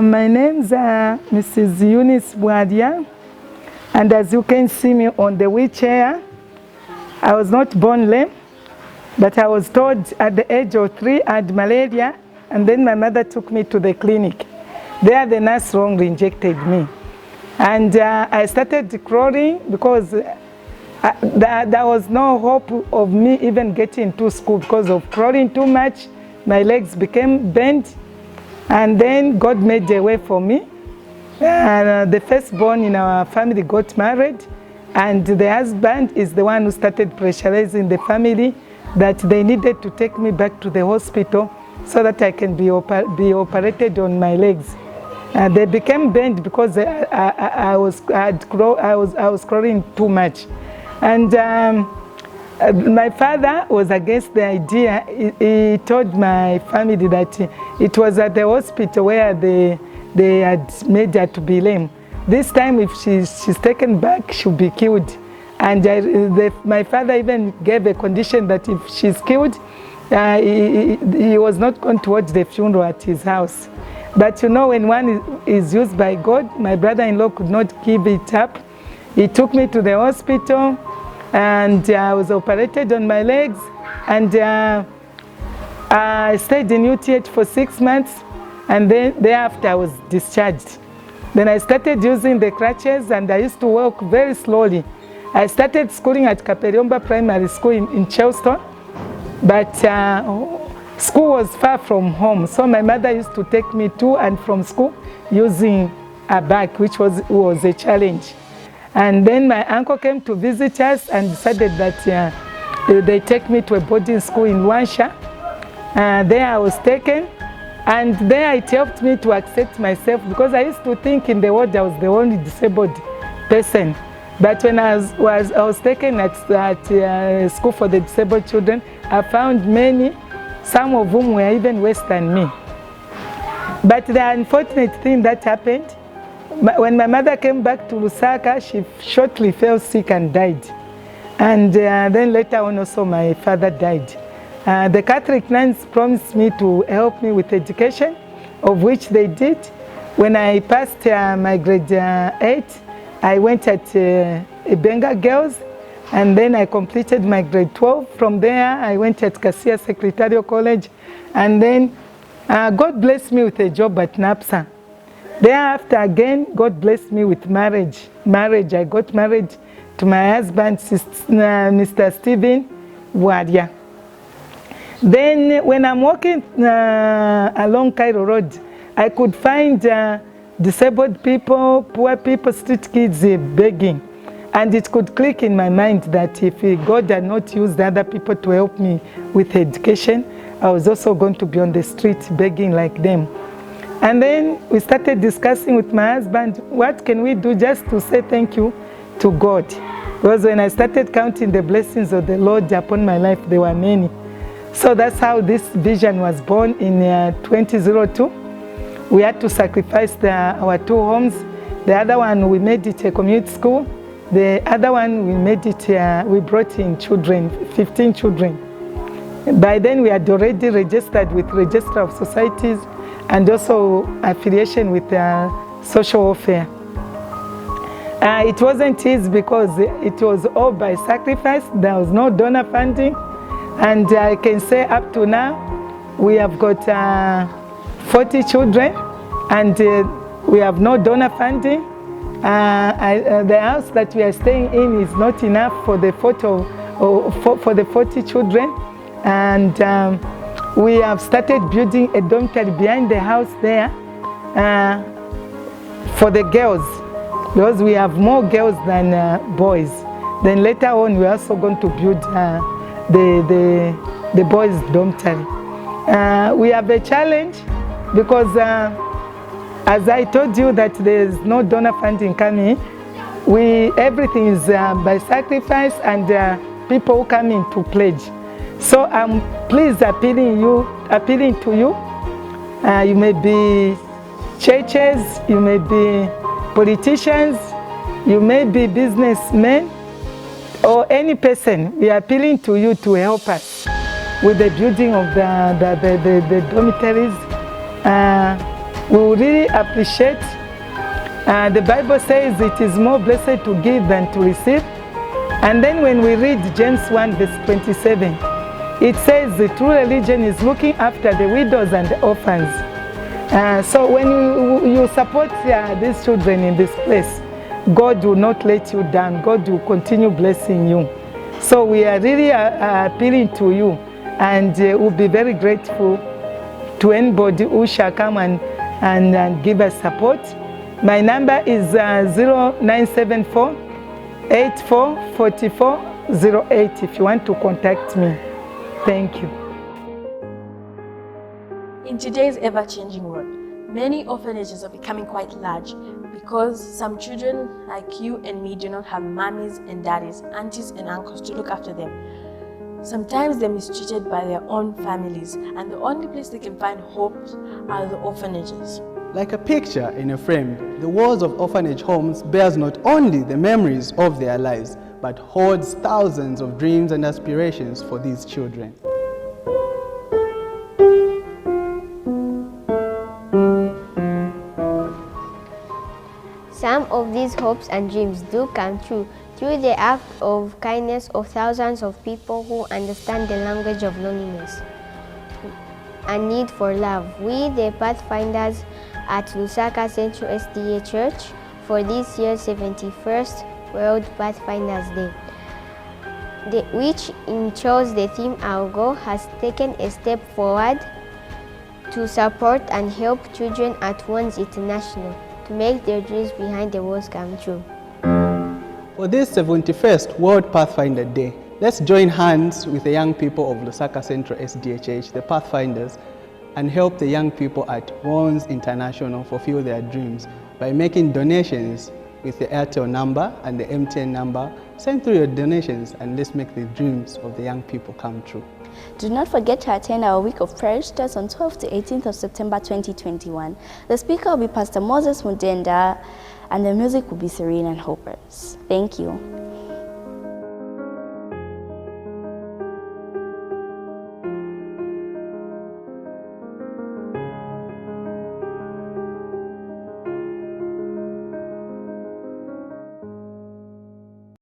My name's Mrs. Eunice Bwadia, and as you can see me on the wheelchair, I was not born lame, but I was told at the age of 3 I had malaria, and then my mother took me to the clinic. There the nurse wrongly injected me. And I started crawling because there was no hope of me even getting to school because of crawling too much. My legs became bent, and then God made a way for me. The firstborn in our family got married, and the husband is the one who started pressurizing the family that they needed to take me back to the hospital so that I can be operated on my legs. They became bent because I was crawling too much. And my father was against the idea. He told my family that it was at the hospital where they had made her to be lame. This time if she's taken back, she'll be killed. And my father even gave a condition that if she's killed, he was not going to watch the funeral at his house. But you know, when one is used by God, my brother-in-law could not give it up. He took me to the hospital, and I was operated on my legs, and I stayed in UTH for 6 months, and then thereafter I was discharged. Then I started using the crutches, and I used to walk very slowly. I started schooling at Kaperiomba Primary School in Chelston, but school was far from home, so my mother used to take me to and from school using a bag, which was a challenge. And then my uncle came to visit us and decided that they take me to a boarding school in Wansha. There I was taken, and there it helped me to accept myself, because I used to think in the world I was the only disabled person. But when I was taken at school for the disabled children, I found many, some of whom were even worse than me. But the unfortunate thing that happened, when my mother came back to Lusaka, she shortly fell sick and died. And then later on also my father died. The Catholic nuns promised me to help me with education, of which they did. When I passed my grade 8, I went at Ibenga Girls, and then I completed my grade 12. From there, I went at Kasia Secretarial College, and then God blessed me with a job at NAPSA. Thereafter, again, God blessed me with marriage. I got married to my husband, Mr. Stephen Wadia. Then, when I'm walking along Cairo Road, I could find disabled people, poor people, street kids begging. And it could click in my mind that if God had not used other people to help me with education, I was also going to be on the street begging like them. And then we started discussing with my husband, what can we do just to say thank you to God? Because when I started counting the blessings of the Lord upon my life, there were many. So that's how this vision was born in 2002. We had to sacrifice our 2 homes. The other one, we made it a community school. The other one, we made it, we brought in children, 15 children. By then, we had already registered with Register of Societies and also affiliation with social welfare. It wasn't easy because it was all by sacrifice. There was no donor funding. And I can say up to now, we have got 40 children, and we have no donor funding. The house that we are staying in is not enough for the 40 children. And we have started building a dormitory behind the house there for the girls, because we have more girls than boys. Then later on, we're also going to build the boys' dormitory. We have a challenge because, as I told you, that there's no donor funding coming. Everything is by sacrifice and people who come in to pledge. So I'm please appealing to you. You may be churches, you may be politicians, you may be businessmen, or any person. We are appealing to you to help us with the building of the dormitories. we will really appreciate. The Bible says it is more blessed to give than to receive. And then when we read James 1 verse 27, it says the true religion is looking after the widows and the orphans. So when you support these children in this place, God will not let you down. God will continue blessing you. So we are really appealing to you, and we'll be very grateful to anybody who shall come and give us support. My number is 0974 844408 if you want to contact me. Thank you. In today's ever-changing world, many orphanages are becoming quite large because some children like you and me do not have mommies and daddies, aunties and uncles to look after them. Sometimes they're mistreated by their own families, and the only place they can find hope are the orphanages. Like a picture in a frame, the walls of orphanage homes bears not only the memories of their lives, but holds thousands of dreams and aspirations for these children. Some of these hopes and dreams do come true through the act of kindness of thousands of people who understand the language of loneliness and need for love. We, the Pathfinders at Lusaka Central SDA Church, for this year's 71st World Pathfinders Day, which chose the theme Our Goal, has taken a step forward to support and help children at Once International to make their dreams behind the walls come true. For this 71st World Pathfinder Day, let's join hands with the young people of Lusaka Central SDHH, the Pathfinders, and help the young people at Once International fulfill their dreams by making donations with the Airtel number and the MTN number. Send through your donations and let's make the dreams of the young people come true. Do not forget to attend our week of prayer starts on 12th to 18th of September 2021. The speaker will be Pastor Moses Mudenda, and the music will be Serene and Hopers. Thank you.